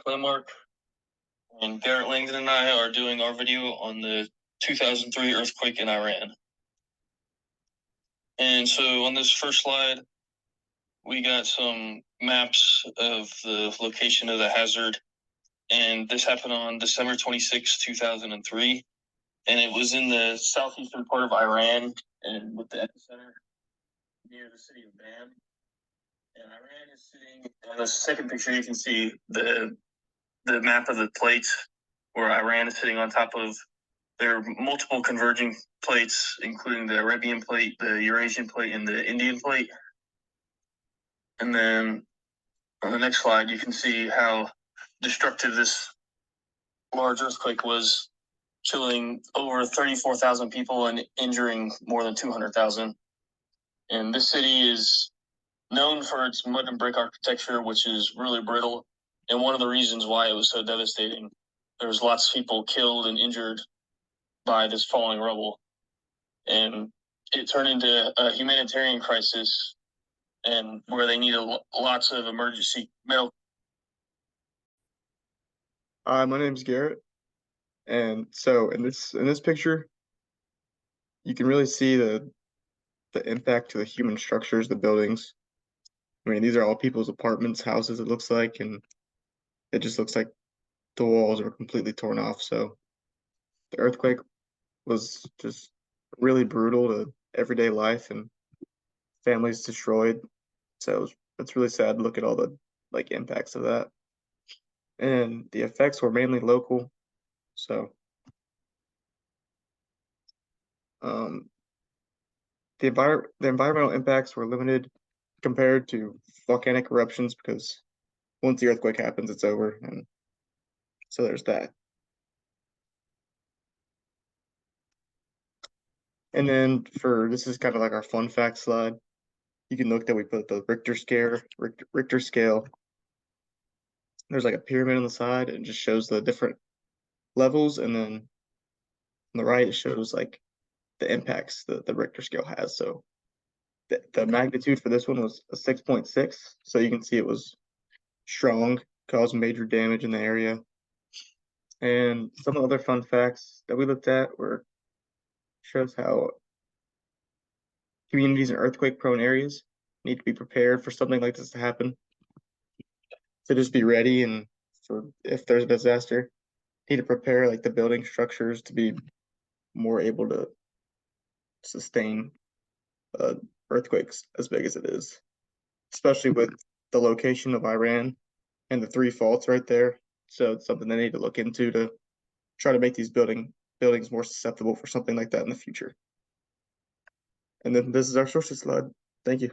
Landmark, and Garrett Langdon and I are doing our video on the 2003 earthquake in Iran. And so on this first slide, we got some maps of the location of the hazard. And this happened on December 26, 2003. And it was in the southeastern part of Iran and with the epicenter near the city of Van. And Iran is sitting, on the second picture, you can see the map of the plates where Iran is sitting on top of. There are multiple converging plates, including the Arabian plate, the Eurasian plate, and the Indian plate. And then on the next slide, you can see how destructive this large earthquake was, killing over 34,000 people and injuring more than 200,000. And this city is known for its mud and brick architecture, which is really brittle. And one of the reasons why it was so devastating, there was lots of people killed and injured by this falling rubble. And it turned into a humanitarian crisis, and where they needed lots of emergency medical. Hi, my name's Garrett, and so in this picture, you can really see the impact to the human structures, the buildings. I mean, these are all people's apartments, houses, it looks like, and it just looks like the walls are completely torn off. So the earthquake was just really brutal to everyday life and families destroyed. So it's really sad to look at all the impacts of that. And the effects were mainly local. So the environmental impacts were limited compared to volcanic eruptions, because once the earthquake happens, it's over, and so there's that. And then this is kind of like our fun fact slide. You can look that we put the Richter scale. There's like a pyramid on the side, and it just shows the different levels, and then on the right it shows like the impacts that the Richter scale has. So the magnitude for this one was a 6.6. So you can see it was strong, caused major damage in the area. And some other fun facts that we looked at shows how communities in earthquake-prone areas need to be prepared for something like this to happen. So just be ready, and for if there's a disaster, need to prepare like the building structures to be more able to sustain earthquakes as big as it is, especially with the location of Iran and the 3 faults right there. So it's something they need to look into to try to make these buildings more susceptible for something like that in the future. And then this is our sources slide. Thank you.